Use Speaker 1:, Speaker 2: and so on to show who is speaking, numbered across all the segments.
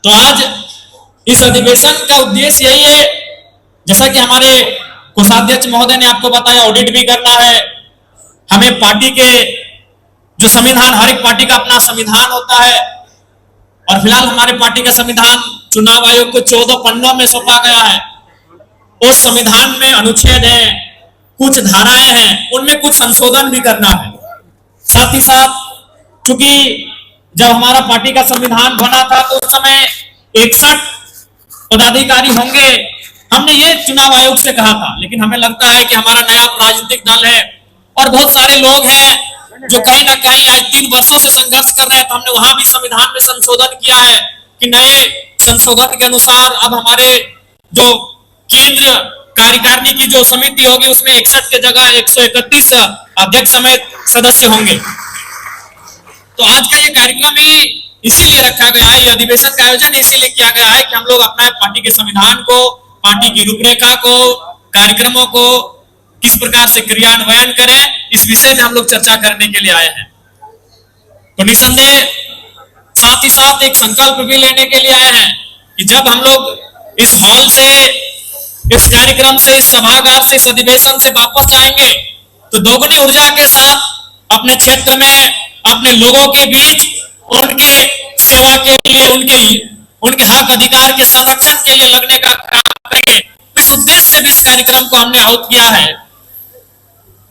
Speaker 1: तो आज इस अधिवेशन का उद्देश्य यही है, जैसा कि हमारे कोषाध्यक्ष महोदय ने आपको बताया, ऑडिट भी करना है हमें। पार्टी के जो संविधान, हर एक पार्टी का अपना संविधान होता है और फिलहाल हमारे पार्टी का संविधान चुनाव आयोग को 14 पन्नों में सौंपा गया है। उस संविधान में अनुच्छेद है, कुछ धाराएं हैं, उनमें कुछ संशोधन भी करना है। साथ ही साथ चूंकि जब हमारा पार्टी का संविधान बना था तो उस समय 61 पदाधिकारी होंगे, हमने ये चुनाव आयोग से कहा था। लेकिन हमें लगता है कि हमारा नया राजनीतिक दल है और बहुत सारे लोग हैं जो कहीं ना कहीं आज 3 वर्षों से संघर्ष कर रहे हैं, तो हमने वहां भी संविधान में संशोधन किया है कि नए संशोधन के अनुसार अब हमारे जो केंद्र कार्यकारिणी की जो समिति होगी उसमें 61 के जगह 131 अध्यक्ष समेत सदस्य होंगे। तो आज का ये कार्यक्रम ही इसीलिए रखा गया है, ये अधिवेशन का आयोजन इसीलिए किया गया है कि हम लोग अपने पार्टी के संविधान को, पार्टी की रूपरेखा को, कार्यक्रमों को किस प्रकार से क्रियान्वयन करें, इस विषय में हम लोग चर्चा करने के लिए आए हैं। तो निसंदेह साथ ही साथ एक संकल्प भी लेने के लिए आए हैं कि जब हम लोग इस हॉल से, इस कार्यक्रम से, इस सभागार से, इस अधिवेशन से वापस जाएंगे तो दोगुनी ऊर्जा के साथ अपने क्षेत्र में, अपने लोगों के बीच उनके सेवा के लिए, उनके हक अधिकार के संरक्षण के लिए लगने का काम करेंगे। इस उद्देश्य से भी इस कार्यक्रम को हमने आहूत किया है।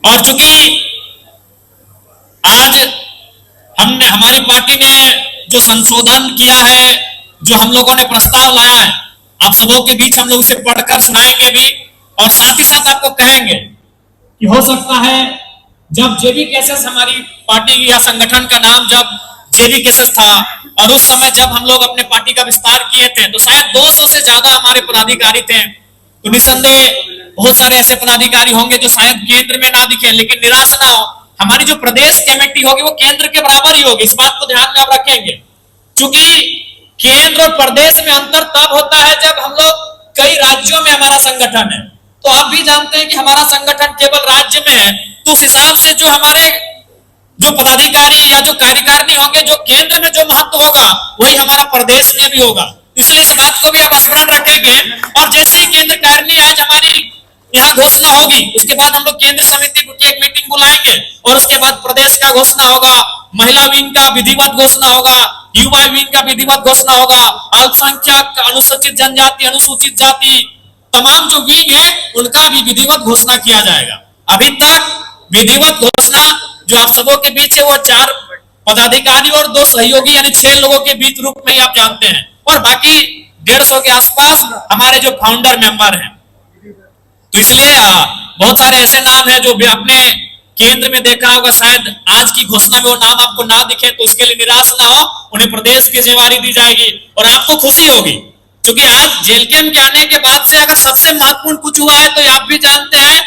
Speaker 1: और चूंकि आज हमारी पार्टी ने जो संशोधन किया है, जो हम लोगों ने प्रस्ताव लाया है, आप सबों के बीच हम लोग उसे पढ़कर सुनाएंगे भी और साथ ही साथ आपको कहेंगे कि हो सकता है जब जेबी केसेस, हमारी पार्टी या संगठन का नाम जब जेबी केसेस था और उस समय जब हम लोग अपने पार्टी का विस्तार किए थे तो शायद 200 से ज्यादा हमारे पदाधिकारी थे। तो निसंदेह बहुत सारे ऐसे पदाधिकारी होंगे जो शायद केंद्र में ना दिखे, लेकिन निराश ना हो, हमारी जो प्रदेश कमेटी होगी वो केंद्र के बराबर ही होगी। इस बात को ध्यान में आप रखेंगे, क्योंकि केंद्र और प्रदेश में अंतर तब होता है जब हम लोग कई राज्यों में हमारा संगठन है। तो आप भी जानते हैं कि हमारा संगठन केवल राज्य में है, तो उस हिसाब से जो हमारे जो पदाधिकारी या जो कार्यकारिणी होंगे, जो केंद्र में जो महत्व होगा वही हमारा प्रदेश में भी होगा। इसलिए इस बात को भी आप स्मरण रखेंगे। और जैसे ही केंद्र कारिणी आज हमारी यहाँ घोषणा होगी, उसके बाद हम लोग केंद्र समिति की एक मीटिंग बुलाएंगे और उसके बाद प्रदेश का घोषणा होगा, महिला विंग का विधिवत घोषणा होगा, युवा विंग का विधिवत घोषणा होगा, अल्पसंख्यक, अनुसूचित जनजाति, अनुसूचित जाति, तमाम जो विंग है उनका भी विधिवत घोषणा किया जाएगा। अभी तक विधिवत घोषणा जो आप सबों के बीच है वो 4 पदाधिकारी और 2 सहयोगी यानी 6 लोगों के बीच रूप में आप जानते हैं, और बाकी 150 के आसपास हमारे जो फाउंडर मेंबर हैं। तो इसलिए बहुत सारे ऐसे नाम हैं जो भी आपने केंद्र में देखा होगा, शायद आज की घोषणा में वो नाम आपको ना दिखे, तो उसके लिए निराश ना हो, उन्हें प्रदेश की जिम्मेवारी दी जाएगी और आपको खुशी होगी। क्योंकि आज जेलकेम के आने के बाद से अगर सबसे महत्वपूर्ण कुछ हुआ है तो आप भी जानते हैं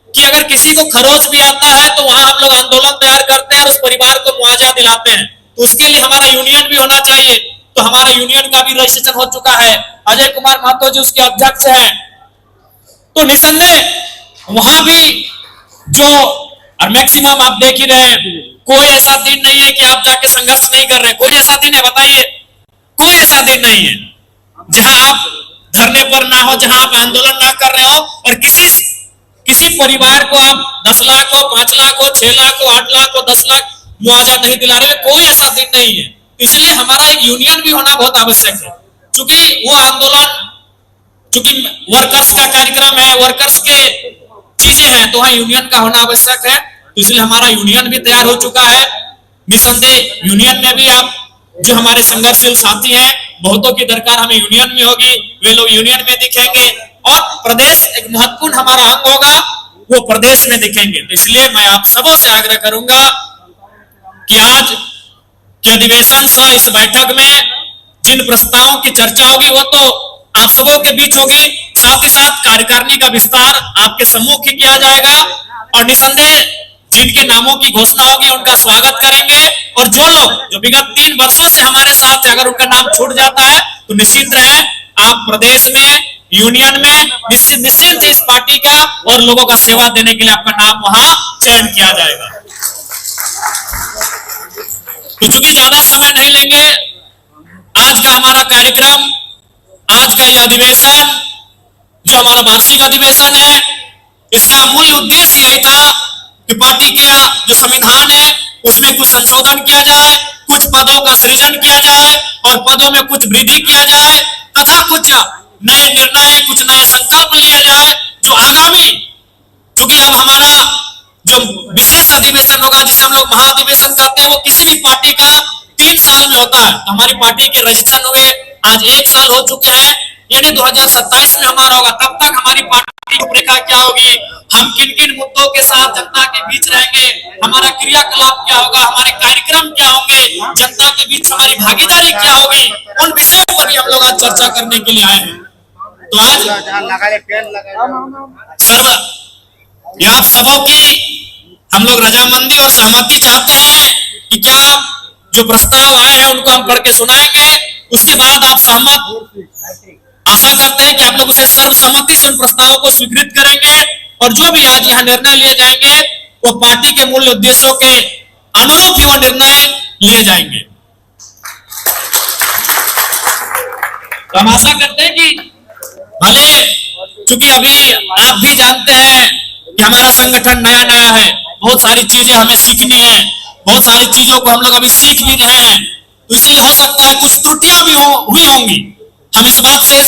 Speaker 1: कि अगर किसी को खरोच भी आता है तो वहां हम लोग आंदोलन तैयार करते हैं और उस परिवार को मुआवजा दिलाते हैं। तो उसके लिए हमारा यूनियन भी होना चाहिए। तो हमारा यूनियन का भी रजिस्ट्रेशन हो चुका है, अजय कुमार महतो जी उसके अध्यक्ष हैं। तो निसंदेह वहां भी जो, और मैक्सिमम आप देख ही रहे हैं, कोई ऐसा दिन नहीं है कि आप जाके संघर्ष नहीं कर रहे। कोई ऐसा दिन है बताइए? कोई ऐसा दिन नहीं है जहां आप धरने पर ना हो, जहां आप आंदोलन ना कर रहे हो और किसी परिवार को आप 10 लाख हो, 5 लाख हो, 6 लाख हो, 8 लाख हो, 10 लाख मुआवजा नहीं दिला रहे। कोई ऐसा दिन नहीं है। इसलिए हमारा एक यूनियन भी होना बहुत आवश्यक है, क्योंकि वो आंदोलन, क्योंकि वर्कर्स का कार्यक्रम है, वर्कर्स के चीजें हैं, तो वहां यूनियन का होना आवश्यक है। तो इसलिए हमारा यूनियन भी तैयार हो चुका है। निसंदेह यूनियन में भी आप जो हमारे संघर्षशील साथी हैं, बहुतों की दरकार हमें यूनियन में होगी, वे लोग यूनियन में दिखेंगे और प्रदेश एक महत्वपूर्ण हमारा अंग होगा, वो प्रदेश में दिखेंगे। तो इसलिए मैं आप सबों से आग्रह करूंगा कि आज के अधिवेशन सह इस बैठक में जिन प्रस्तावों की चर्चा होगी वो तो आप सबों के बीच होगी, साथ ही साथ कार्यकारिणी का विस्तार आपके सम्मुख ही किया जाएगा और निसंदेह जिनके नामों की घोषणा होगी उनका स्वागत करेंगे। और जो लोग जो विगत 3 वर्षों से हमारे साथ है, अगर उनका नाम छूट जाता है तो निश्चित रहे आप प्रदेश में, यूनियन में निश्चित इस पार्टी का और लोगों का सेवा देने के लिए आपका नाम वहां चयन किया जाएगा। तो चूंकि ज्यादा समय नहीं लेंगे, आज का हमारा कार्यक्रम, आज का यह अधिवेशन जो हमारा वार्षिक अधिवेशन है, इसका मूल उद्देश्य यही था कि पार्टी का जो संविधान है उसमें कुछ संशोधन किया जाए, कुछ पदों का सृजन किया जाए और पदों में कुछ वृद्धि किया जाए तथा कुछ नए निर्णय, कुछ नए संकल्प लिया जाए जो आगामी, क्योंकि अब हमारा जो विशेष अधिवेशन होगा जिसे हम लोग महाधिवेशन कहते हैं, वो किसी भी पार्टी का 3 साल में होता है। तो हमारी पार्टी के रजिस्ट्रेशन हुए आज 1 साल हो चुके हैं, यानी 2027 में हमारा होगा। तब तक हमारी पार्टी की रूपरेखा क्या होगी, हम किन किन मुद्दों के साथ जनता के बीच रहेंगे, हमारा क्रियाकलाप क्या होगा, हमारे कार्यक्रम क्या होंगे, जनता के बीच हमारी भागीदारी क्या होगी, उन विषयों पर भी हम लोग आज चर्चा करने के लिए आए हैं। तो आज सर्व आप सबों की हम लोग रजामंदी और सहमति चाहते हैं कि क्या जो प्रस्ताव आए हैं उनको हम पढ़ के सुनाएंगे, उसके बाद आप सहमत, आशा करते हैं कि आप लोग उसे सर्वसम्मति से उन प्रस्तावों को स्वीकृत करेंगे और जो भी आज यहाँ निर्णय लिए जाएंगे वो पार्टी के मूल उद्देश्यों के अनुरूप ही वो निर्णय लिए जाएंगे। तो हम आशा करते हैं कि भले, क्योंकि अभी आप भी जानते हैं कि हमारा संगठन नया नया है, बहुत सारी चीजें हमें सीखनी है, बहुत सारी चीजों को हम लोग अभी सीख भी रहे हैं, तो इसलिए हो सकता है कुछ त्रुटियां भी हुई होंगी। हम इस बात से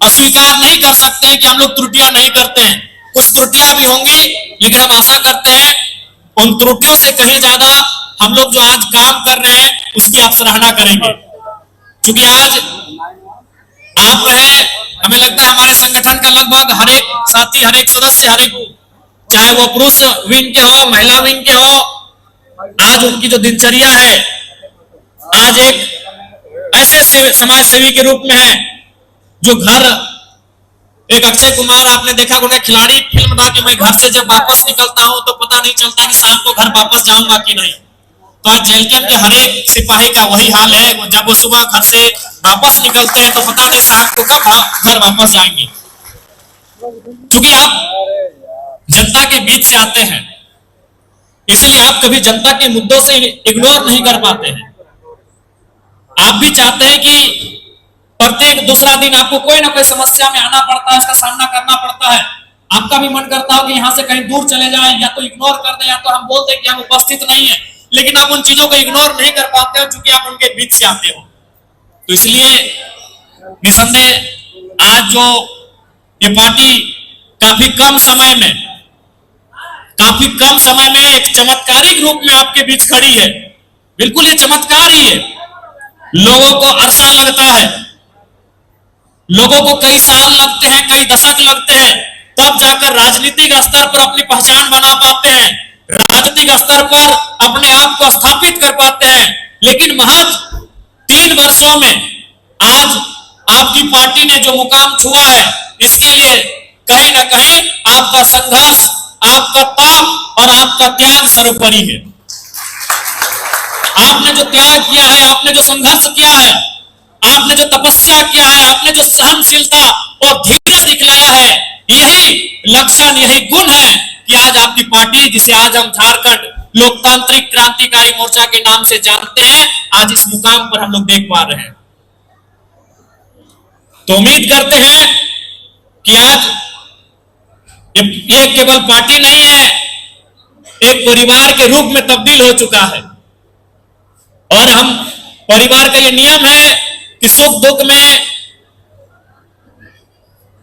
Speaker 1: अस्वीकार नहीं कर सकते हैं कि हम लोग त्रुटियां नहीं करते हैं, कुछ त्रुटियां भी होंगी, लेकिन हम आशा करते हैं उन त्रुटियों से कहीं ज्यादा हम लोग जो आज काम कर रहे हैं उसकी आप सराहना करेंगे। क्योंकि आज आप रहे, हमें लगता है हमारे संगठन का लगभग हर एक साथी, हर एक सदस्य, हर एक, चाहे वो पुरुष विंग के हो, महिला विंग के हो, आज उनकी जो दिनचर्या है आज एक ऐसे समाज सेवी के रूप में है जो घर, एक अक्षय कुमार आपने देखा उन्हें खिलाड़ी फिल्म था कि मैं घर से जब वापस निकलता हूं तो पता नहीं चलता कि शाम को घर वापस जाऊंगा कि नहीं। तो आज जेएलकेएम के हर एक सिपाही का वही हाल है, जब वो सुबह घर से वापस निकलते हैं तो पता नहीं शाम को कब घर वापस जाएंगे। क्योंकि आप जनता के बीच से आते हैं, इसलिए आप कभी जनता के मुद्दों से इग्नोर नहीं कर पाते हैं। आप भी चाहते हैं कि प्रत्येक दूसरा दिन आपको कोई ना कोई समस्या में आना पड़ता है, उसका सामना करना पड़ता है। आपका भी मन करता हो कि यहां से कहीं दूर चले जाएं, या तो इग्नोर कर दें, या तो हम बोल दें कि हम उपस्थित नहीं है, लेकिन आप उन चीजों को इग्नोर नहीं कर पाते हो क्योंकि आप उनके बीच से आते हो। तो इसलिए निसंदेह आज जो ये पार्टी काफी कम समय में एक चमत्कारिक रूप में आपके बीच खड़ी है। बिल्कुल ये चमत्कार ही है। लोगों को अरसा लगता है, लोगों को कई साल लगते हैं, कई दशक लगते हैं, तब जाकर राजनीतिक स्तर पर अपनी पहचान बना पाते हैं, राजनीतिक स्तर पर अपने आप को स्थापित कर पाते हैं। लेकिन महज 3 वर्षों में आज आपकी पार्टी ने जो मुकाम छुआ है, इसके लिए कहीं ना कहीं आपका संघर्ष, आपका तप और आपका त्याग सर्वोपरि है। आपने जो त्याग किया है, आपने जो संघर्ष किया है, आपने जो तपस्या किया है, आपने जो सहनशीलता और धीरज दिखलाया है, यही लक्षण, यही गुण है कि आज आपकी पार्टी, जिसे आज हम झारखंड लोकतांत्रिक क्रांतिकारी मोर्चा के नाम से जानते हैं, आज इस मुकाम पर हम लोग देख पा रहे हैं। तो उम्मीद करते हैं कि आज ये केवल पार्टी नहीं है, एक परिवार के रूप में तब्दील हो चुका है। और हम परिवार का ये नियम है कि सुख दुख में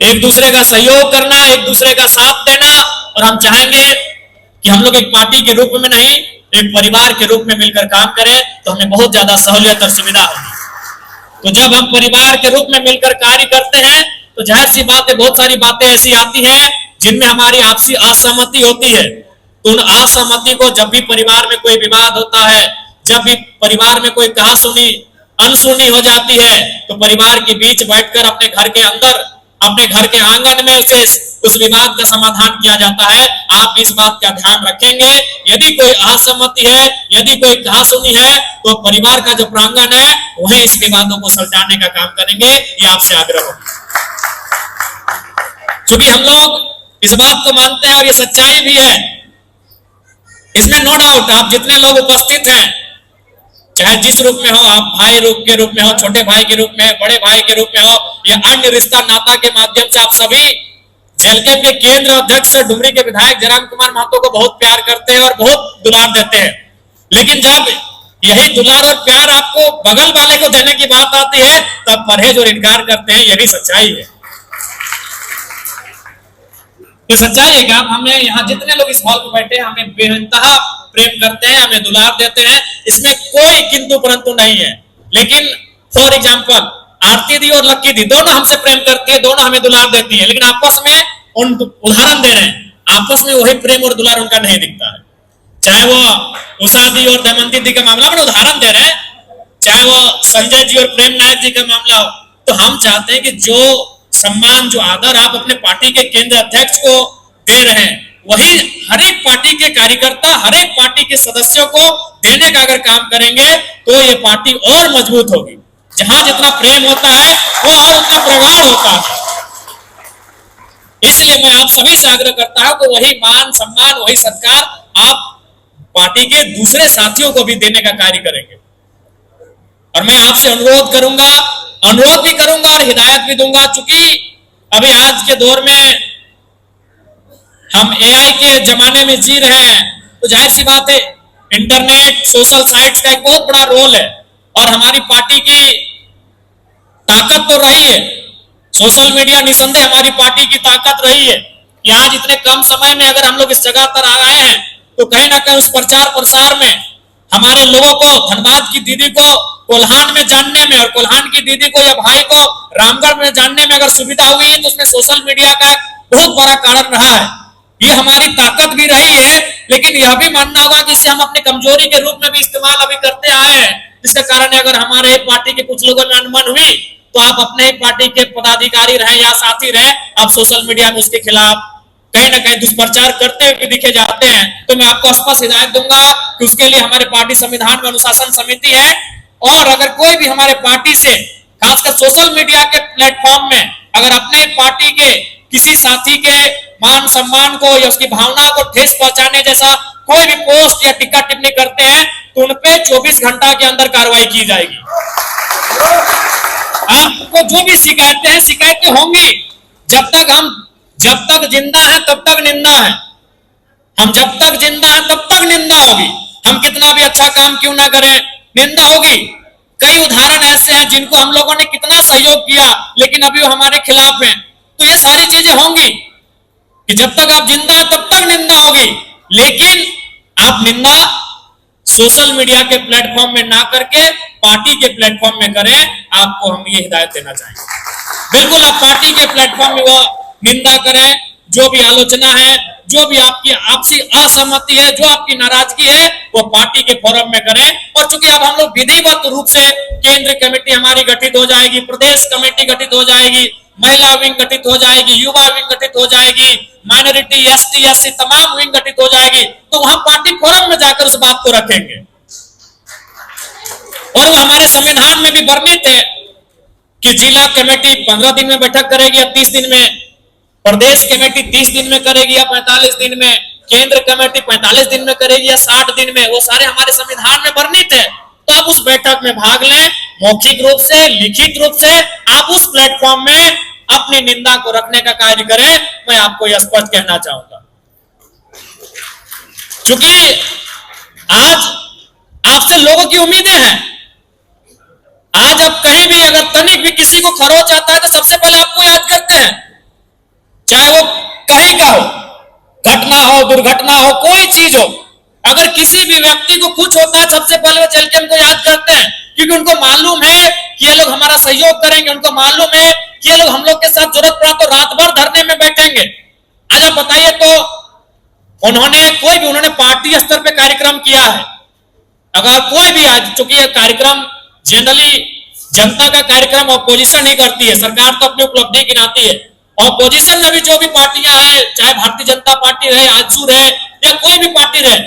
Speaker 1: एक दूसरे का सहयोग करना, एक दूसरे का साथ देना, और हम चाहेंगे कि हम लोग एक पार्टी के रूप में नहीं, एक परिवार के रूप में मिलकर काम करें, तो हमें बहुत ज्यादा सहूलियत और सुविधा होगी। तो जब हम परिवार के रूप में मिलकर कार्य करते हैं तो जाहिर सी बात है बहुत सारी बातें ऐसी आती हैं जिनमें हमारी आपसी असहमति होती है। तो उन असहमति को, जब भी परिवार में कोई विवाद होता है, जब भी परिवार में कोई कहासुनी अनसुनी हो जाती है, तो परिवार के बीच बैठकर अपने घर के अंदर, अपने घर के आंगन में उस विवाद का समाधान किया जाता है। आप इस बात का ध्यान रखेंगे, यदि कोई असहमति है, यदि कोई कहासुनी है, तो परिवार का जो प्रांगण है वहीं इस विवादों को सुलझाने का काम करेंगे, ये आपसे आग्रह हो। क्योंकि हम लोग इस बात को मानते हैं और ये सच्चाई भी है, इसमें नो डाउट। आप जितने लोग उपस्थित हैं, चाहे जिस रूप में हो, आप भाई रूप के रूप में हो, छोटे भाई के रूप में, बड़े भाई के रूप में हो, या अन्य रिश्ता नाता के माध्यम से, आप सभी जेलके के केंद्र अध्यक्ष डुमरी के विधायक जयराम कुमार महतो को बहुत प्यार करते हैं और बहुत दुलार देते हैं। लेकिन जब यही दुलार और प्यार आपको बगल वाले को देने की बात आती है, तब परहेज और इनकार करते हैं। यही सच्चाई है, ये सच्चाई है कि आप हमें यहाँ जितने लोग इस हॉल में बैठे हैं, हमें बेइंतहा प्रेम करते हैं, हमें दुलार देते हैं, इसमें कोई किंतु परंतु नहीं है। लेकिन फॉर एग्जाम्पल आरती दी और लक्की दी दोनों हमसे प्रेम करती है, दोनों हमें दुलार देती है, लेकिन आपस में उन उदाहरण दे रहे हैं, आपस में वही प्रेम और दुलार उनका नहीं दिखता है। चाहे वो उषा दी और दमयंती दी का मामला में उदाहरण दे रहे हैं, चाहे वो संजय जी और प्रेम नायक जी का मामला हो, तो हम चाहते हैं कि जो सम्मान, जो आदर आप अपने पार्टी के केंद्र अध्यक्ष को दे रहे हैं, वही हर एक पार्टी के कार्यकर्ता, हर एक पार्टी के सदस्यों को देने का अगर काम करेंगे तो ये पार्टी और मजबूत होगी। जहां जितना प्रेम होता है वो और उतना प्रगाढ़ होता है। इसलिए मैं आप सभी से आग्रह करता हूं कि वही मान सम्मान, वही सत्कार आप पार्टी के दूसरे साथियों को भी देने का कार्य करेंगे। और मैं आपसे अनुरोध भी करूंगा और हिदायत भी दूंगा, चूंकि अभी आज के दौर में हम एआई के जमाने में जी रहे हैं, तो जाहिर सी बात है इंटरनेट, सोशल साइट्स का एक बहुत बड़ा रोल है। और हमारी पार्टी की ताकत तो रही है, सोशल मीडिया निसंदेह हमारी पार्टी की ताकत रही है कि आज इतने कम समय में अगर हम लोग इस जगह पर आ गए हैं, तो कहीं ना कहीं उस प्रचार प्रसार में हमारे लोगों को, धनबाद की दीदी को कोल्हान में जानने में, और कोल्हान की दीदी को या भाई को रामगढ़ में जानने में अगर सुविधा हुई है, तो उसमें सोशल मीडिया का बहुत बड़ा कारण रहा है। ये हमारी ताकत भी रही है, लेकिन यह भी मानना होगा कि इसे हम अपनी कमजोरी के रूप में भी इस्तेमाल अभी करते आए हैं, जिसके कारण अगर हमारे पार्टी के कुछ लोगों में अनबन हुई, तो आप अपने ही पार्टी के पदाधिकारी रहे या साथी रहे, आप सोशल मीडिया में उसके खिलाफ कहीं ना कहीं दुष्प्रचार करते हुए दिखे जाते हैं। तो मैं आपको स्पष्ट हिदायत दूंगा कि उसके लिए हमारे पार्टी संविधान में अनुशासन समिति है, और अगर कोई भी हमारे पार्टी से, खासकर सोशल मीडिया के प्लेटफॉर्म में, अगर अपने पार्टी के किसी साथी के मान सम्मान को या उसकी भावना को ठेस पहुंचाने जैसा कोई भी पोस्ट या टिक्का टिप्पणी करते हैं, तो उन पे 24 घंटा के अंदर कार्रवाई की जाएगी। आपको जो भी शिकायतें होंगी, जब तक जिंदा है तब तक निंदा है। हम जब तक जिंदा है तब तक निंदा होगी। हम कितना भी अच्छा काम क्यों ना करें, निंदा होगी। कई उदाहरण ऐसे हैं जिनको हम लोगों ने कितना सहयोग किया, लेकिन अभी वो हमारे खिलाफ हैं। तो ये सारी चीजें होंगी कि जब तक आप जिंदा हैं तब तक निंदा होगी, लेकिन आप निंदा सोशल मीडिया के प्लेटफॉर्म में ना करके पार्टी के प्लेटफॉर्म में करें। आपको हम ये हिदायत देना चाहेंगे। बिल्कुल आप पार्टी के प्लेटफॉर्म में वो निंदा करें, जो भी आलोचना है, जो भी आपकी आपसी असहमति है, जो आपकी नाराजगी है, वो पार्टी के फोरम में करें। और चूंकि अब हम लोग विधिवत रूप से केंद्र कमेटी हमारी गठित हो जाएगी, प्रदेश कमेटी गठित हो जाएगी, महिला विंग गठित हो जाएगी, युवा विंग गठित हो जाएगी, माइनॉरिटी, एसटी, एससी तमाम विंग गठित हो जाएगी, तो वहां पार्टी फोरम में जाकर उस बात को रखेंगे। और वो हमारे संविधान में भी वर्णित है कि जिला कमेटी 15 दिन में बैठक करेगी या 30 दिन में, प्रदेश कमेटी 30 दिन में करेगी या 45 दिन में, केंद्र कमेटी 45 दिन में करेगी या 60 दिन में, वो सारे हमारे संविधान में वर्णित है। तो आप उस बैठक में भाग लें, मौखिक रूप से, लिखित रूप से आप उस प्लेटफॉर्म में अपनी निंदा को रखने का कार्य करें। मैं आपको यह स्पष्ट कहना चाहूंगा, क्योंकि आज आपसे लोगों की उम्मीदें हैं। आज अब कहीं भी अगर तनिक भी किसी को खरोच आता है, तो सबसे पहले आपको याद करते हैं, चाहे वो कहीं का हो, घटना हो, दुर्घटना हो, कोई चीज हो। अगर किसी भी व्यक्ति को कुछ होता है, सबसे पहले वो चल के हमको याद करते हैं, क्योंकि उनको मालूम है कि ये लोग हमारा सहयोग करेंगे, उनको मालूम है कि ये लोग हम लोग के साथ जरूरत पड़ा तो रात भर धरने में बैठेंगे। आज आप बताइए, तो उन्होंने पार्टी स्तर पे कार्यक्रम किया है। अगर कोई भी आज, चूंकि यह कार्यक्रम जनरली जनता का कार्यक्रम ऑपोजिशन ही करती है, सरकार तो अपनी उपलब्धि गिनाती है। ऑपोजिशन में भी जो भी पार्टियां हैं, चाहे भारतीय जनता पार्टी रहे, आजसू रहे या कोई भी पार्टी रहे,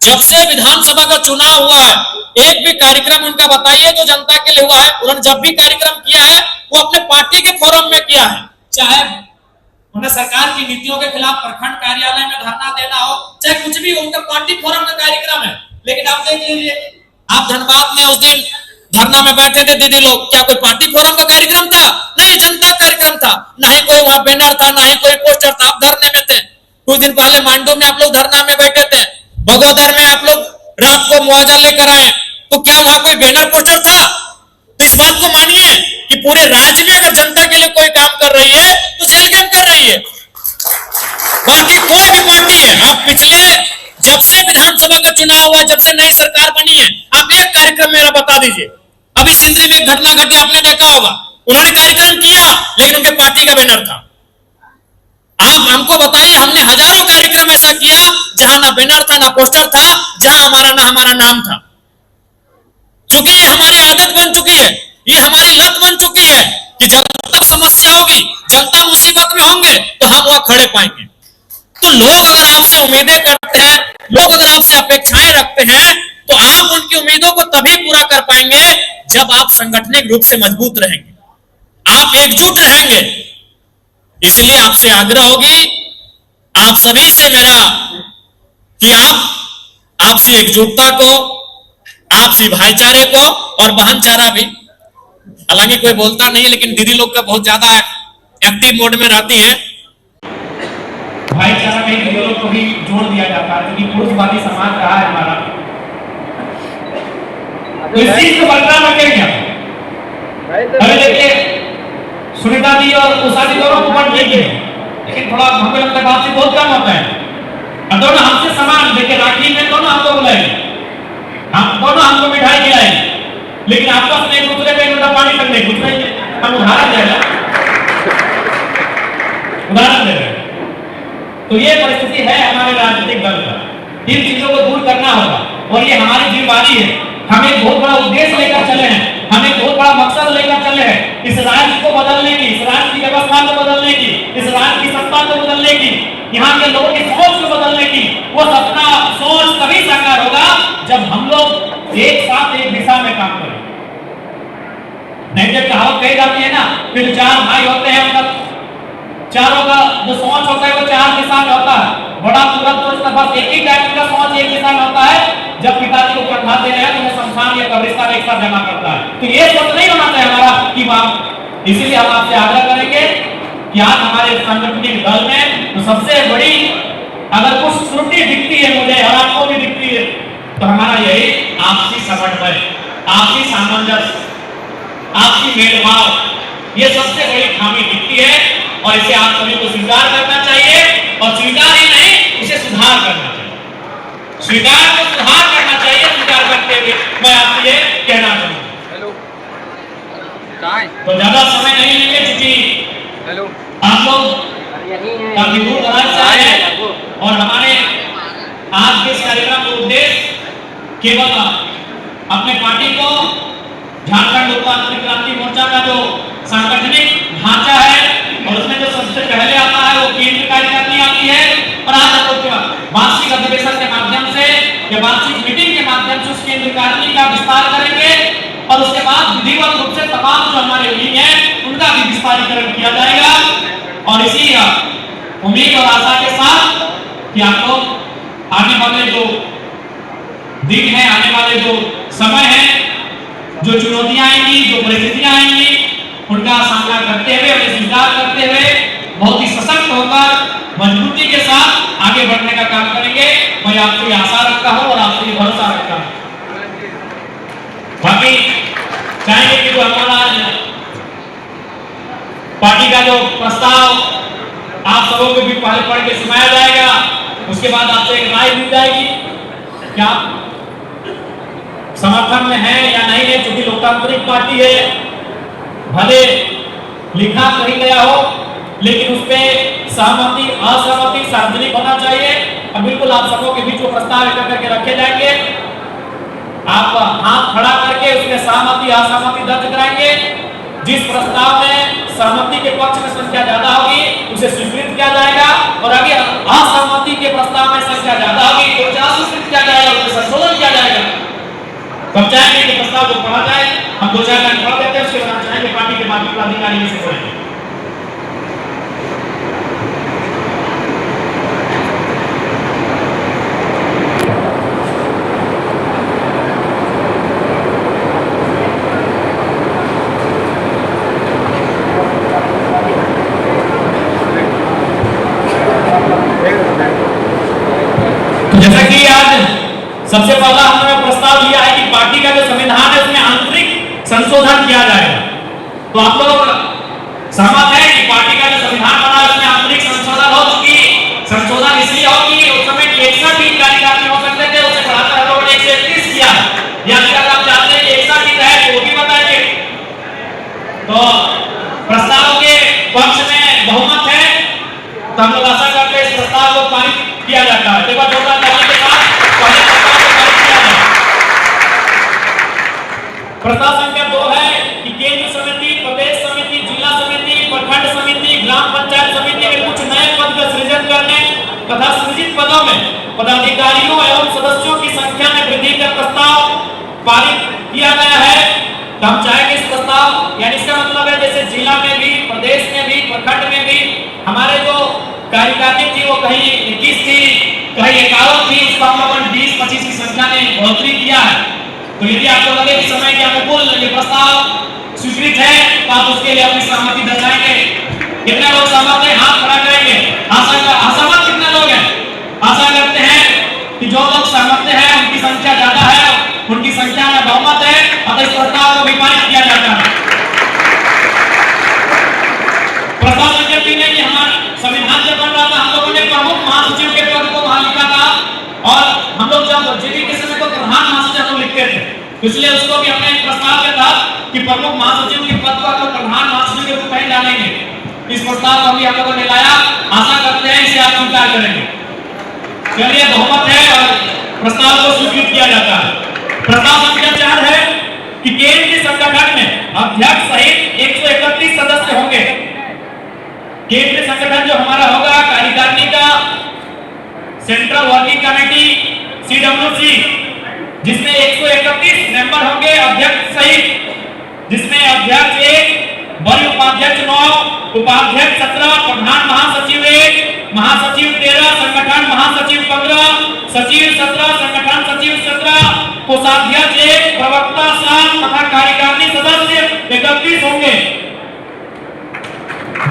Speaker 1: जब से विधानसभा का चुनाव हुआ है, एक भी कार्यक्रम उनका बताइए जो जनता के लिए हुआ है। उन्होंने जब भी कार्यक्रम किया है, वो अपने पार्टी के फोरम में किया है। चाहे उन्हें सरकार की नीतियों के खिलाफ प्रखंड कार्यालय में धरना देना हो, चाहे कुछ भी, उनका पार्टी फोरम का कार्यक्रम है। लेकिन आप देख लीजिए, आप धनबाद में उस दिन धरना में बैठे थे दीदी लोग, क्या कोई पार्टी फोरम का कार्यक्रम था? नहीं, जनता कार्यक्रम था। ना ही कोई वहां बैनर था, ना ही कोई पोस्टर था। आप धरने में थे। कुछ दिन पहले मांडू में आप लोग धरना में बैठे थे। बगोदर में आप लोग रात को मुआवजा लेकर आए, तो क्या वहां कोई बैनर पोस्टर था? तो इस बात को मानिए कि पूरे राज्य में अगर जनता के लिए कोई काम कर रही है तो जेलगन कर रही है। बाकी कोई भी पार्टी है, आप पिछले जब से विधानसभा का चुनाव हुआ, जब से नई सरकार बनी है, आप एक कार्यक्रम मेरा बता दीजिए। अभी सिंदरी में एक घटना घटी, आपने देखा होगा, उन्होंने कार्यक्रम किया लेकिन उनके पार्टी का बैनर था। आप हमको बताइए, हमने हजारों कार्यक्रम ऐसा किया जहां ना बैनर था, ना पोस्टर था, जहां हमारा नाम था। चूंकि ये हमारी आदत बन चुकी है, ये हमारी लत बन चुकी है कि जब तक समस्या होगी, जनता मुसीबत में होंगे तो हम वहां खड़े पाएंगे। तो लोग अगर आपसे उम्मीदें करते हैं, लोग अगर आपसे अपेक्षाएं रखते हैं, तो आप उनकी उम्मीदों को तभी पूरा कर पाएंगे जब आप संगठनिक रूप से मजबूत रहेंगे, आप एकजुट रहेंगे। इसलिए आपसे आग्रह होगी, आप सभी से मेरा, कि आप आपसी एकजुटता को, आपसी भाईचारे को और भाईचारा भी, हालांकि कोई बोलता नहीं है लेकिन दीदी लोग का बहुत ज्यादा एक्टिव मोड में रहती है।
Speaker 2: भाईचारा में दीदी लोग को भी जोड़ दिया जाता है, क्योंकि पुरुषवादी समाज रहा है हमारा, तो इस चीज को बरकरार रखेंगे। अभी देखिए, सुनीता जी और उषा जी दोनों को वोट देंगे, लेकिन थोड़ा हमको लगता है बातचीत बहुत कम होता है। और दोनों हमसे समान, देखिए राखी में दोनों हमको बुलाएंगे, हम दोनों हमको मिठाई खिलाएंगे, लेकिन आपस में एक दूसरे पे एक लोटा पानी तक नहीं पूछ रहे। हम उदाहरण दे रहे हैं, उदाहरण दे रहे हैं। तो ये परिस्थिति है हमारे राजनीतिक दल का। इन चीजों को दूर करना होगा और ये हमारी जिम्मेदारी है। हम एक बहुत बड़ा उद्देश्य लेकर चले हैं, हम एक बहुत बड़ा मकसद लेकर चले हैं, इस राज्य को बदलने की, इस राज्य की व्यवस्था को बदलने की, इस राज्य की सत्ता को बदलने की, यहाँ के लोगों की सोच को बदलने की। वो सपना, सोच तभी साकार होगा जब हम लोग एक साथ एक दिशा में काम करें। नहीं जब कहावत कही जाती है ना, फिर चार भाई होते हैं, उनका चारों का जो सोच होता है वो चार दिशा में होता है। बड़ा तुरंत तो बस एक ही टाइप का सोच एक दिशा में होता है। जब पिताजी को प्रखा दे रहे हैं तो उन्हें शमशान या कब्रिस्तान एक साथ जमा करता है। तो ये सोच नहीं होना चाहिए हमारा कि बाप। इसीलिए हम आपसे आग्रह करेंगे कि आज हमारे सांगठनिक दल में तो सबसे बड़ी अगर कुछ त्रुटि दिखती है मुझे और आपको भी दिखती है, तो हमारा यही आपसी समन्वय, आपसी सामंजस्य, आपसी मेलभाव, ये सबसे बड़ी खामी दिखती है। और इसे आप सभी को स्वीकार करना चाहिए, और स्वीकार ही नहीं, इसे सुधार करना चाहिए। स्वीकार को सुधार करना चाहिए। स्वीकार करते हुए मैं आपसे ये कहना चाहूंगा। तो ज्यादा समय नहीं लेंगे, क्योंकि आप लोग काफी दूर दराज से आए हैं और हमारे आज के इस कार्यक्रम का उद्देश्य केवल अपने पार्टी को, झारखंड लोक तांत्रिक क्रांति मोर्चा का जो सांगठनिक ढांचा है और उसमें जो सबसे पहले आता है वो केंद्र कार्यकारिणी आती है, और आज हम लोग वार्षिक अधिवेशन के माध्यम से या वार्षिक मीटिंग के माध्यम से उस केंद्र कार्यकारिणी का विस्तार करेंगे, और उसके बाद विधिवत रूप से तमाम जो हमारे विंग है उनका भी विस्तारीकरण किया जाएगा। और इसी उम्मीद और आशा के साथ कि आप लोग आने वाले जो दिन है, आने वाले जो समय है, जो चुनौतियां आएंगी, जो परिस्थितियां आएंगी, उनका सामना करते हुए, उन्हें स्वीकार करते हुए बहुत ही सशक्त होकर मजबूती के साथ आगे बढ़ने का काम करेंगे। मैं आपसे आशा रखता हूं और आपसे भरोसा रखता हूं। बाकी चाहेंगे कि जो हमारा पार्टी का जो प्रस्ताव आप सबों को भी पहले पढ़ के सुनाया जाएगा, उसके बाद आपसे एक राय दी जाएगी क्या समर्थन में है या नहीं है। चूंकि लोकतांत्रिक पार्टी है, भले लिखा कहीं गया हो, लेकिन उस पर सहमति असहमति सार्वजनिक होना चाहिए। और बिल्कुल आप सबों के बीच वो प्रस्ताव एकत्र करके रखे जाएंगे। आप हाथ खड़ा करके उसमें सहमति असहमति दर्ज कराएंगे। जिस प्रस्ताव में सहमति के पक्ष में संख्या ज्यादा होगी उसे स्वीकृत किया जाएगा, और आगे असहमति के प्रस्ताव में संख्या ज्यादा होगी तो उसे अस्वीकृत किया जाएगा, उसे संशोधन किया जाएगा। तब चाहेंगे कि प्रस्ताव को पढ़ा जाए। हम 2-4 लाइन पढ़ देते हैं, उसके बाद चाहेंगे पार्टी के बाकी पदाधिकारी से पढ़ेंगे। तो जैसा कि आज सबसे पहला हमने प्रस्ताव लिया है कि पार्टी का जो संविधान है उसमें आंतरिक संशोधन किया जाएगा। तो आप लोग सहमत है कि पार्टी का जो संविधान बना है उसमें आंतरिक संशोधन हो, चुकी संशोधन इसलिए हो कि उस समय 61 कार्यकाल हो सकते थे, उसे बढ़ाकर हम लोगों ने 131 किया है। या अगर आप चाहते हैं कि 61 रहे तो वो भी बताएंगे। तो प्रस्ताव के पक्ष में बहुमत है, तो हम लोग आशा करते हैं इस प्रस्ताव को पारित किया जाता है। देखो जोरदार ताली के साथ पहले प्रस्ताव को पारित किया जाए। प्रस्ताव संख्या 2 है कि केंद्र समिति, प्रदेश समिति, जिला समिति, प्रखंड समिति, ग्राम पंचायत समिति में कुछ नए पद का सृजन करने तथा सृजित पदों में पदाधिकारियों एवं सदस्यों की संख्या में वृद्धि का प्रस्ताव पारित किया गया है। तो हम चाहेंगे इस प्रस्ताव, यानी इसका मतलब है जैसे जिला में भी, प्रदेश में भी, प्रखंड में भी हमारे जो कार्यकारिणी थी वो कहीं 21 थी, कहीं 51 थी, उसको हम लोगों ने 20-25 की संख्या में बढ़ोतरी किया है। तो यदि आपको लगे कि समय के अनुकूल ये प्रस्ताव स्वीकृत है तो आप उसके लिए अपनी सहमति दर्शाएंगे। कितने लोग सहमत हैं? हाथ खड़ा करेंगे। असहमत कितने लोग हैं? आशा करते हैं कि जो लोग सहमत हैं उनकी संख्या ज्यादा है, उनकी संख्या में बहुमत है, अतः इस प्रस्ताव को भी पारित किया जाता है। प्रस्ताव संख्या 3 है कि हमारा संविधान जब बन रहा था हम लोगों ने प्रमुख महासचिव के पद को वहां लिखा था, और हम लोग जब जेपी के समय को प्रधान महासचिव हम लिखते थे, इसलिए उसको भी हमने एक प्रस्ताव के तहत कि प्रमुख महासचिव के पद को हम लोग प्रधान महासचिव के रूप में डालेंगे। इस प्रस्ताव को भी हम लोगों ने लाया, आशा करते हैं इसे आप स्वीकार करेंगे। चलिए बहुमत है और प्रस्ताव को स्वीकृत किया जाता है। प्रस्ताव संख्या 4 है कि केंद्रीय संगठन में अध्यक्ष सहित 131 सदस्य होंगे। केंद्रीय संगठन जो हमारा होगा कार्यकारिणी का सेंट्रल वर्किंग कमेटी CWC, जिसमें 131 मेंबर होंगे अध्यक्ष सहित, जिसमें अध्यक्ष 1, वरीय उपाध्यक्ष 9, उपाध्यक्ष 17, प्रधान महासचिव 1, महासचिव 13, संगठन महासचिव 15, सचिव 17, संगठन सचिव 17, कोषाध्यक्ष 1, प्रवक्ता 7 तथा कार्यकारिणी सदस्य 31 होंगे।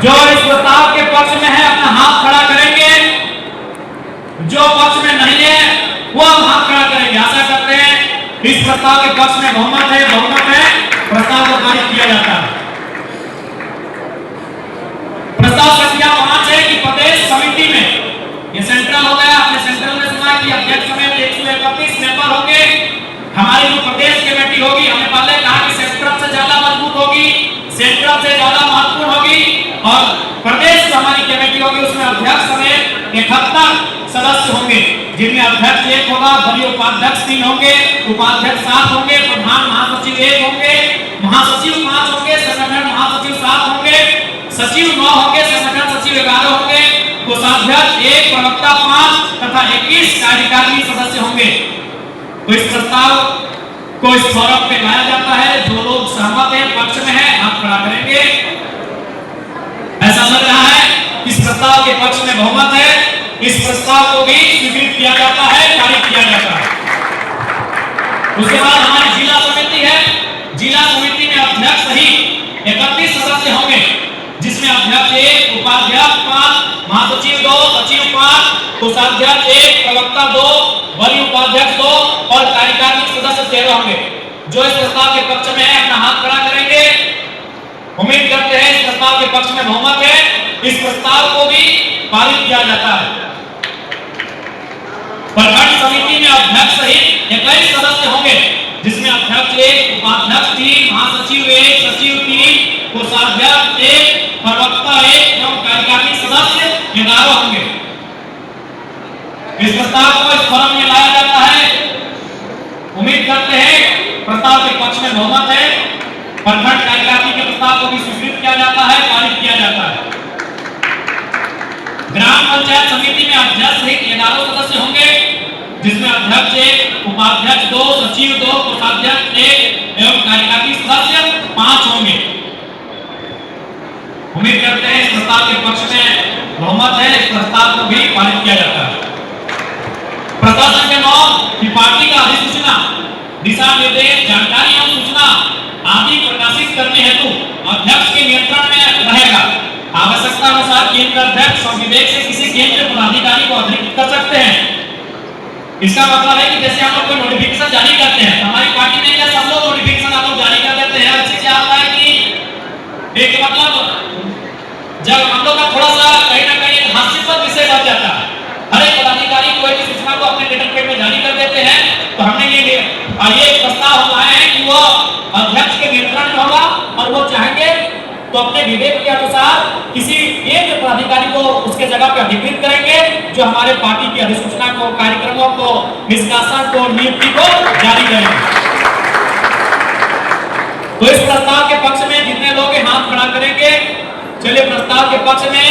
Speaker 2: जो इस प्रस्ताव के पक्ष में है अपना हाथ खड़ा करेंगे, जो पक्ष में नहीं है वो हाथ खड़ा करेंगे। आशा करते हैं इस प्रस्ताव के पक्ष में बहुमत है, प्रस्ताव को पारित किया जाता है। प्रस्ताव संख्या 5 है कि प्रदेश समिति में, ये सेंट्रल हो गया, आपने सेंट्रल में सुना कि अध्यक्ष समेत 131 मेंबर होंगे। हमारी जो प्रदेश कमेटी होगी, हमने पहले कहा कि सेंट्रल से ज्यादा मजबूत होगी, सेंट्रल से ज्यादा महत्वपूर्ण होगी, और प्रदेश जो हमारी कमेटी होगी उसमें अध्यक्ष समेत 71 सदस्य होंगे, जिनमें अध्यक्ष 1 होगा, वरीय उपाध्यक्ष 3 होंगे, उपाध्यक्ष 7 होंगे, प्रधान महासचिव 1 होंगे, महासचिव 5 होंगे, संगठन महासचिव 7 होंगे, सचिव 9 होंगे, संगठन सचिव 11 होंगे, कोषाध्यक्ष 1, प्रवक्ता 5 तथा 21 कार्यकारिणी सदस्य होंगे। तो इस प्रस्ताव को इस फोरम पे लाया जाता है। जो लोग सहमत हैं, पक्ष में है, हाथ खड़ा करेंगे। ऐसा लग रहा है इस प्रस्ताव के पक्ष में बहुमत है, इस प्रस्ताव को भी स्वीकृत किया जाता है, पारित किया जाता है। उसके बाद हमारी जिला समिति है। जिला समिति में अध्यक्ष सहित 31 सदस्य होंगे, जिसमें अध्यक्ष 1, उपाध्यक्ष 5, महासचिव 2, सचिव 5, कोषाध्यक्ष 1, प्रवक्ता 2, वरीय उपाध्यक्ष 2 और कार्यकारिणी सदस्य 13 होंगे। जो इस प्रस्ताव के पक्ष में है अपना हाथ खड़ा करेंगे। उम्मीद करते हैं इस प्रस्ताव के पक्ष में बहुमत है, इस प्रस्ताव को भी पारित किया जाता है। प्रखंड समिति में अध्यक्ष सहित 21 सदस्य होंगे, जिसमें अध्यक्ष 1, उपाध्यक्ष 3, महासचिव 1, सचिव 3, कोषाध्यक्ष 1, प्रवक्ता 1 एवं कार्यकारिणी सदस्य 11 होंगे। इस प्रस्ताव को इस फोरम में लाया जाता है। उम्मीद करते हैं प्रस्ताव के पक्ष में बहुमत है, प्रखंड कार्यकारिणी के प्रस्ताव को भी स्वीकृत किया जाता है, पारित किया जाता है। ग्राम पंचायत समिति में अध्यक्ष सहित 11 सदस्य होंगे, जिसमें अध्यक्ष 1, उपाध्यक्ष 2, सचिव 2, कोषाध्यक्ष 1 एवं कार्यकारिणी सदस्य 5 होंगे। उम्मीद करते हैं इस प्रस्ताव के पक्ष में बहुमत है, इस प्रस्ताव को भी पारित किया जाता है। प्रस्ताव संख्या 9 कि पार्टी का अधिसूचना, दिशा निर्देश, जानकारी एवं सूचना आदि प्रकाशित करने हेतु अध्यक्ष के नियंत्रण में रहेगा। आवश्यकता अनुसार केंद्र केंद्र अध्यक्ष और विवेक से किसी केंद्र पदाधिकारी को अतिरिक्त कर सकते हैं। इसका मतलब है कि जैसे हम लोग कोई नोटिफिकेशन जारी करते हैं, हमारी पार्टी में क्या सब लोग नोटिफिकेशन आप लोग जारी कर देते हैं। इससे क्या होता है कि एक मतलब जब हम लोग का थोड़ा सा कहीं ना कहीं हास्यास्पद विषय बन जाता है, हर एक पदाधिकारी कोई भी सूचना को अपने लेटर पैड में जारी कर देते हैं। तो हमने ये प्रस्ताव लाए हैं कि वो अध्यक्ष के नियंत्रण में होगा और वो चाहेंगे तो अपने विवेक के अनुसार किसी एक पदाधिकारी को उसके जगह पर अधिकृत करेंगे जो हमारे पार्टी की अधिसूचना को, कार्यक्रमों को, निष्कासन को, नियुक्ति को जारी करेंगे। तो इस प्रस्ताव के पक्ष में जितने लोग हाथ खड़ा करेंगे, चलिए प्रस्ताव के पक्ष में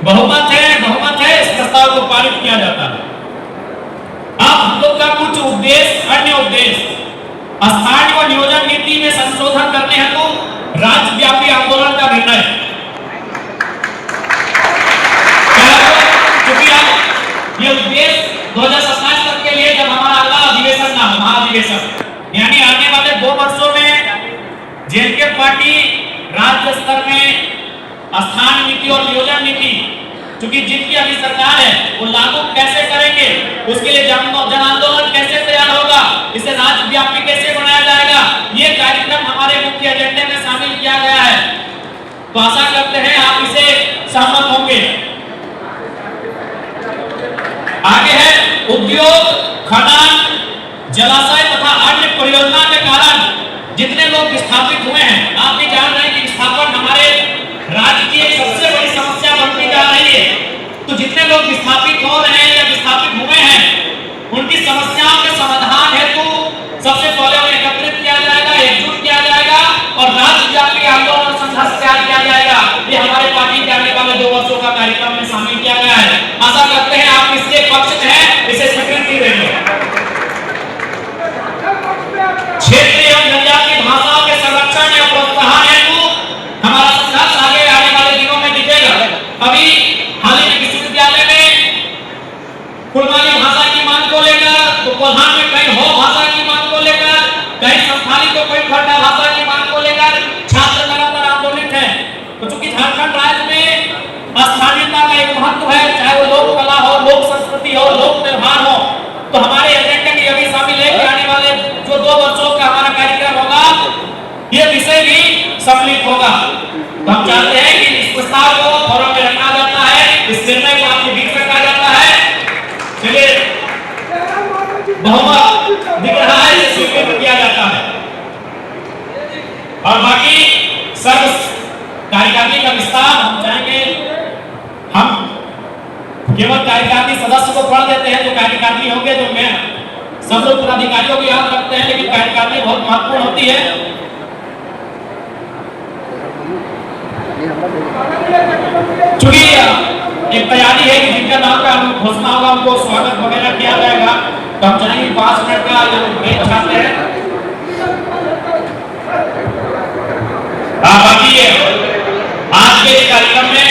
Speaker 2: बहुमत है, इस प्रस्ताव को पारित किया जाता है। अब हम लोग का कुछ अन्य उद्देश्य स्थानीय व नियोजन नीति में संशोधन करने हेतु राज्यव्यापी आंदोलन का निर्णय। क्योंकि अब ये उद्देश्य 2027 तक के लिए जब हमारा अगला अधिवेशन ना हो, महाधिवेशन यानी आने वाले 2 वर्षों में जेएनके पार्टी राज्य स्तर में स्थानीय नीति और नियोजन नीति क्योंकि जिनकी अभी सरकार है वो लागू कैसे करेंगे, उसके लिए जन आंदोलन कैसे तैयार होगा, इसे राज्यव्यापी कैसे बनाया जाएगा, ये कार्यक्रम हमारे मुख्य एजेंडे में शामिल किया गया है। तो आशा करते हैं आप इसे सहमत होंगे। आगे है उद्योग, खनन, जलाशय तथा अन्य परियोजना के कारण जितने लोग विस्थापित हुए हैं, आप भी जान रहे हैं कि विस्थापन हमारे राज्य की एक सबसे बड़ी समस्या बनती जा रही है। तो जितने लोग विस्थापित हो रहे हैं या विस्थापित हुए हैं, उनकी समस्याओं के समाधान हेतु सबसे पहले उन्हें एकत्रित किया जाएगा, एकजुट किया जाएगा और राज्यव्यापी आंदोलन संघर्ष तैयार किया जाएगा। ये हमारे पार्टी के आने वाले 2 वर्षों का कार्यक्रम में शामिल किया गया है। आशा करते हैं आप इसके पक्ष में हैं, इसे स्वीकृति देंगे। क्षेत्रीय एवं जनजातीय भाषाओं के संरक्षण एवं प्रोत्साहन हेतु हमारा संघर्ष आगे आने वाले दिनों में दिखेगा। अभी हाल ही में विश्वविद्यालय में कुड़माली भाषा की मांग को लेकर, तो कोल्हान में कहीं हो भाषा की मांग को लेकर, कहीं संस्थानी को कोई खंडा भाषा की मांग को लेकर छात्र लगातार आंदोलित हैं। तो चूंकि झारखंड राज्य में स्थानीयता का एक महत्व है, चाहे वो लोक कला हो, लोक संस्कृति हो, लोक व्यवहार हो, तो हमारे एजेंडे में यह भी शामिल है कि आने वाले जो 2 वर्षों का हमारा कार्यक्रम होगा, ये विषय भी सम्मिलित होगा। तो हम चाहते हैं कि इस प्रस्ताव को फोरम में रखा जाता है, इस निर्णय को आपके बीच रखा जाता है। चलिए बहुमत दिख रहा है, इसे स्वीकृत किया जाता है। और बाकी सर्व कार्यकारिणी का विस्तार हम चाहेंगे, हम केवल कार्यकारिणी सदस्य को पढ़ देते हैं, जो कार्यकारिणी होंगे, जो मैं सब लोग पदाधिकारियों को याद रखते हैं, लेकिन कार्यकारिणी बहुत महत्वपूर्ण होती है। चूंकि एक तैयारी है कि जिनका नाम का घोषणा होगा उनको स्वागत वगैरह किया जाएगा, तो हम चाहेंगे 5 मिनट का ब्रेक चाहते हैं। बाकी आज के इस कार्यक्रम में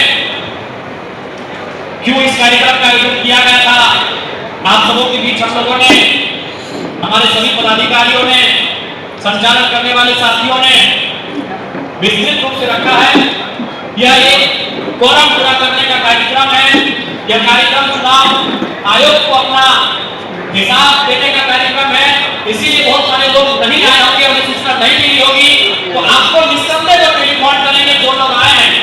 Speaker 2: क्यों इस कार्यक्रम का आयोजन किया गया था, आप सबों के बीच हम लोगों ने, हमारे सभी पदाधिकारियों ने, संचालन करने वाले साथियों ने विस्तृत रूप से रखा है। यह एक कोरम पूरा करने का कार्यक्रम है। यह कार्यक्रम चुनाव आयोग को अपना हिसाब देने का कार्यक्रम है। इसीलिए बहुत सारे लोग नहीं आए होंगे, उन्हें सूचना नहीं मिली होगी। तो आपको निस्संदेह जो टेलीफोन करेंगे, जो लोग आए हैं,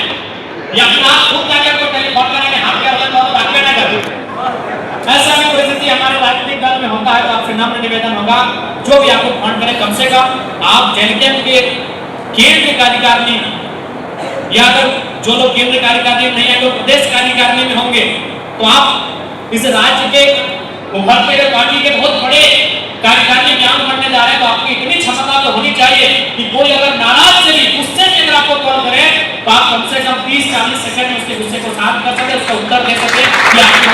Speaker 2: या फिर आप खुद जाकर को टेलीफोन करेंगे, हाथ के हाथ में रखने न करें। ऐसा भी परिस्थिति हमारे राजनीतिक दल में होता है, तो आपसे नम्र निवेदन होगा, जो भी आपको फोन करें, कम से कम आप जेएनके के केंद्र कार्यकारिणी या अगर जो लोग केंद्र कार्यकारिणी नहीं है, लोग प्रदेश कार्यकारिणी में होंगे, तो आप इस राज्य के उभरते हुए पार्टी के बहुत बड़े कार्यकारिणी ज्ञान बनने जा रहे हैं। तो आपकी इतनी क्षमता तो होनी चाहिए कि कोई अगर नाराज से भी गुस्से से अगर आपको कॉल करे, तो आप कम से कम 30-40 सेकंड में उसके गुस्से को शांत कर सके, उसका उत्तर दे सके कि आपकी